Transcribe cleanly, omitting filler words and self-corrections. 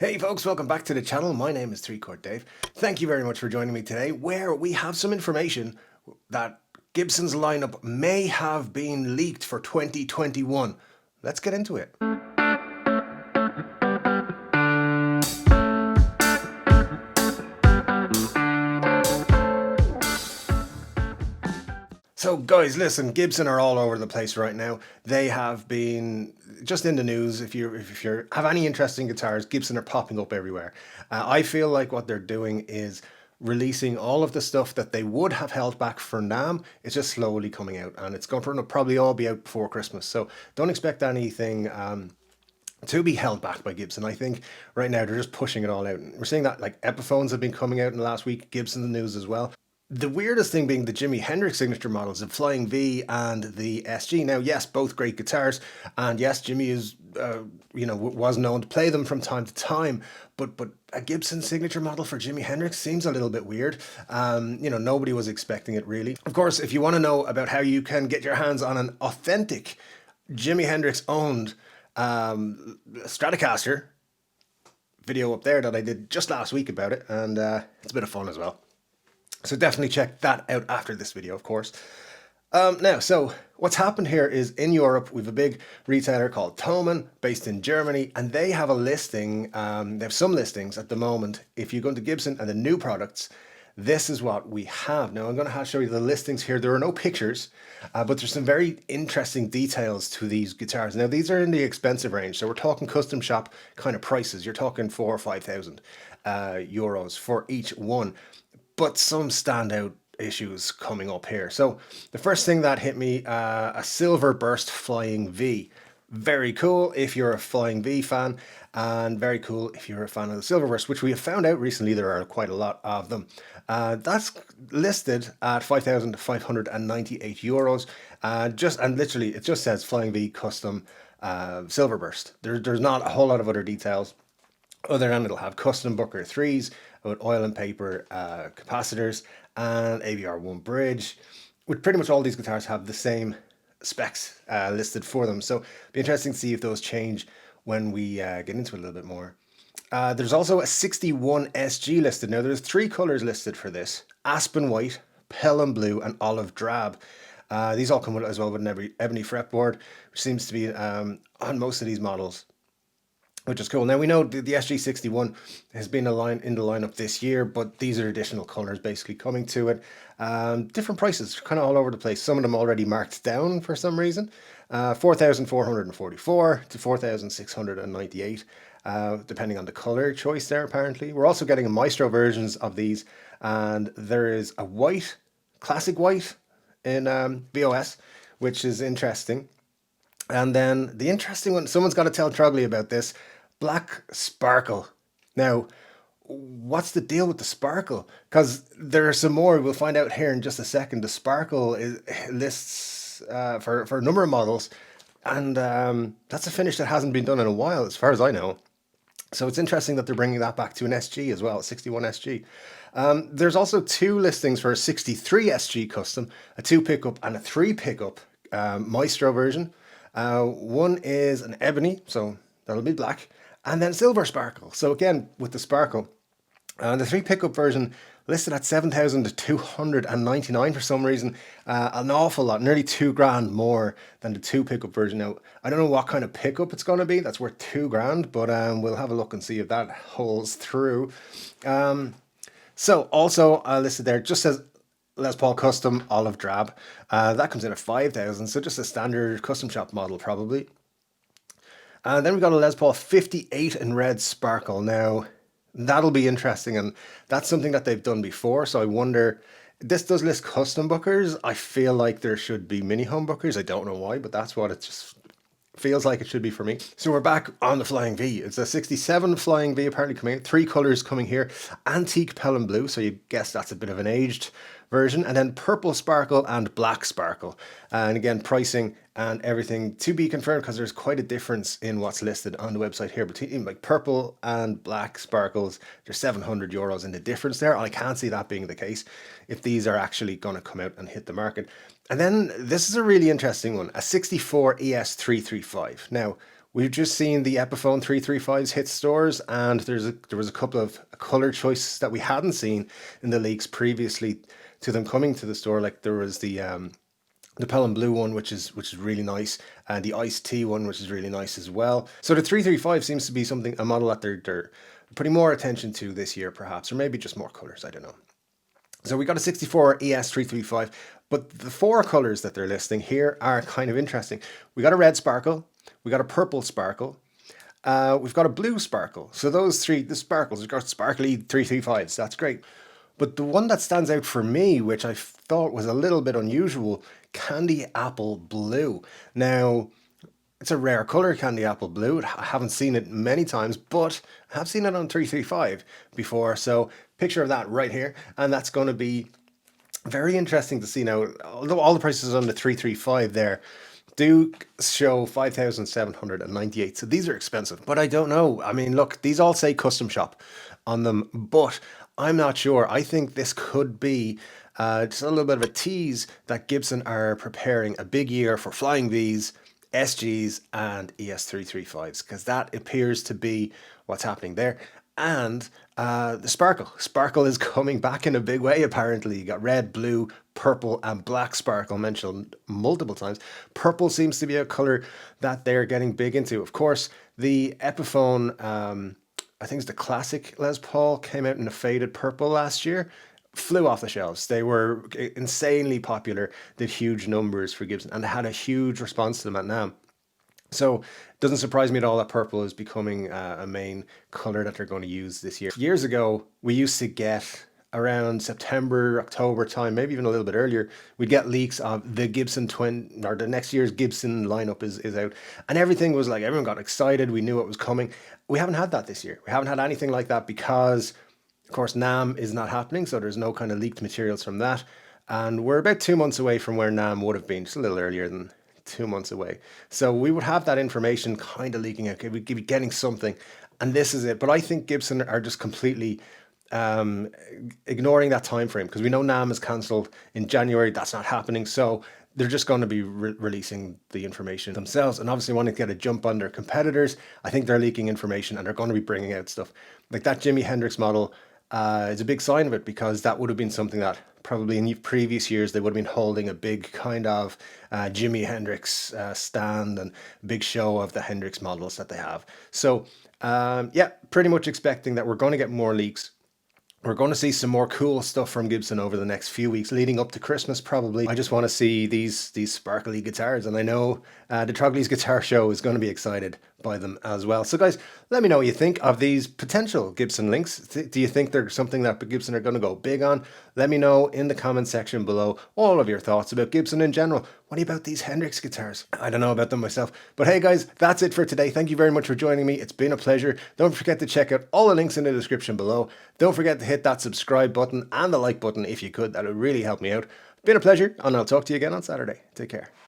Hey folks, welcome back to the channel. My name is 3-Chord Dave. Thank you very much for joining me today, where we have some information that Gibson's lineup may have been leaked for 2021. Let's get into it. So guys, listen, Gibson are all over the place right now. They have been just in the news. If you have any interesting guitars, Gibson are popping up everywhere. I feel like what they're doing is releasing all of the stuff that they would have held back for NAMM. It's just slowly coming out, and it's going to probably all be out before Christmas. So don't expect anything to be held back by Gibson. I think right now they're just pushing it all out. We're seeing that like Epiphones have been coming out in the last week. Gibson the news as well. The weirdest thing being the Jimi Hendrix signature models, the Flying V and the SG. Now, yes, both great guitars, and yes, Jimmy is, was known to play them from time to time. But a Gibson signature model for Jimi Hendrix seems a little bit weird. Nobody was expecting it really. Of course, if you want to know about how you can get your hands on an authentic Jimi Hendrix owned Stratocaster, video up there that I did just last week about it, and it's a bit of fun as well. So definitely check that out after this video, of course. Now, so what's happened here is in Europe, we have a big retailer called Thomann, based in Germany, and they have a listing, they have some listings at the moment. If you go to Gibson and the new products, this is what we have. Now, I'm going to show you the listings here. There are no pictures, but there's some very interesting details to these guitars. Now, these are in the expensive range, so we're talking custom shop kind of prices. You're talking 4,000 or 5,000 euros for each one. But some standout issues coming up here. So the first thing that hit me, a silver burst Flying V. Very cool if you're a Flying V fan, and very cool if you're a fan of the silver burst, which we have found out recently there are quite a lot of them. That's listed at 5,598 euros. And literally it just says Flying V custom silver burst. There's not a whole lot of other details, other than it'll have custom Booker 3s with oil and paper capacitors and AVR1 bridge, which pretty much all these guitars have the same specs listed for them. So it'll be interesting to see if those change when we get into it a little bit more. There's also a 61 SG listed. Now there's 3 colors listed for this: Aspen White, Pelham Blue, and Olive Drab. These all come with as well with an ebony fretboard, which seems to be on most of these models, which is cool. Now we know the SG61 has been in the lineup this year, but these are additional colors basically coming to it. Different prices, kind of all over the place. Some of them already marked down for some reason. 4,444 to 4,698, depending on the color choice there apparently. We're also getting a Maestro versions of these, and there is a white, classic white in BOS, which is interesting. And then the interesting one, someone's got to tell Trogley about this, Black Sparkle. Now, what's the deal with the sparkle? Because there are some more, we'll find out here in just a second. The sparkle lists for a number of models, and that's a finish that hasn't been done in a while, as far as I know. So it's interesting that they're bringing that back to an SG as well, 61 SG. There's also 2 listings for a 63 SG custom, a 2 pickup and a 3 pickup Maestro version. One is an ebony, so that'll be black, and then silver sparkle. So again, with the sparkle, the 3 pickup version listed at 7,299 for some reason, an awful lot, nearly $2,000 more than the 2 pickup version. Now, I don't know what kind of pickup it's going to be that's worth $2,000, but we'll have a look and see if that holds through. So also listed there just says Les Paul Custom Olive Drab. That comes in at 5,000, so just a standard custom shop model probably. And then we've got a Les Paul 58 in red sparkle. Now, that'll be interesting, and that's something that they've done before, so I wonder, this does list custom bookers. I feel like there should be mini humbuckers. I don't know why, but that's what it just feels like it should be for me. So we're back on the Flying V. It's a 67 Flying V apparently coming in. 3 colors coming here. Antique Pelham Blue, so you guess that's a bit of an aged version, and then purple sparkle and black sparkle. And again, pricing and everything to be confirmed, because there's quite a difference in what's listed on the website here between like purple and black sparkles. There's 700 euros in the difference there, and I can't see that being the case if these are actually going to come out and hit the market. And then this is a really interesting one, a 64 ES335. Now, We've just seen the Epiphone 335s hit stores, and there was a couple of color choices that we hadn't seen in the leaks previously to them coming to the store. Like there was the Pelham Blue one, which is really nice, and the Iced Tea one, which is really nice as well. So the 335 seems to be a model that they're putting more attention to this year, perhaps, or maybe just more colors. I don't know. So we got a 64 ES335, but the four colors that they're listing here are kind of interesting. We got a red sparkle, we got a purple sparkle, we've got a blue sparkle. So those three, the sparkles, we've got sparkly 335s. That's great. But the one that stands out for me, which I thought was a little bit unusual, candy apple blue. Now, it's a rare color, candy apple blue. I haven't seen it many times, but I have seen it on 335 before. So picture of that right here. And that's going to be very interesting to see now. Although all the prices on the 335 there do show 5,798. So these are expensive, but I don't know. I mean, look, these all say custom shop on them, but I'm not sure. I think this could be just a little bit of a tease that Gibson are preparing a big year for Flying V's, SGs and ES335s, because that appears to be what's happening there. And the sparkle. Sparkle is coming back in a big way, apparently. You got red, blue, purple, and black sparkle mentioned multiple times. Purple seems to be a color that they're getting big into. Of course, the Epiphone, I think it's the classic Les Paul, came out in a faded purple last year. Flew off the shelves. They were insanely popular, did huge numbers for Gibson, and they had a huge response to them at NAMM. So it doesn't surprise me at all that purple is becoming a main color that they're going to use this year. Years ago, we used to get around September, October time, maybe even a little bit earlier, we'd get leaks of the Gibson twin, or the next year's Gibson lineup is out. And everything was like, everyone got excited. We knew it was coming. We haven't had that this year. We haven't had anything like that because, of course, NAMM is not happening. So there's no kind of leaked materials from that. And we're about 2 months away from where NAMM would have been, just a little earlier than 2 months away. So we would have that information kind of leaking out. We'd be getting something. And this is it. But I think Gibson are just completely ignoring that time frame, because we know NAMM is cancelled in January. That's not happening. So they're just going to be releasing the information themselves, and obviously wanting to get a jump on their competitors. I think they're leaking information and they're going to be bringing out stuff like that Jimi Hendrix model. Is a big sign of it, because that would have been something that probably in previous years they would have been holding a big kind of Jimi Hendrix stand and big show of the Hendrix models that they have. So yeah, pretty much expecting that we're going to get more leaks. We're going to see some more cool stuff from Gibson over the next few weeks leading up to Christmas, probably. I just want to see these sparkly guitars, and I know the Trogly's Guitar Show is going to be excited by them as well. So guys, let me know what you think of these potential Gibson links. Do you think they're something that Gibson are going to go big on? Let me know in the comment section below all of your thoughts about Gibson in general. What about these Hendrix guitars? I don't know about them myself. But hey guys, that's it for today. Thank you very much for joining me. It's been a pleasure. Don't forget to check out all the links in the description below. Don't forget to hit that subscribe button and the like button if you could. That would really help me out. Been a pleasure, and I'll talk to you again on Saturday. Take care.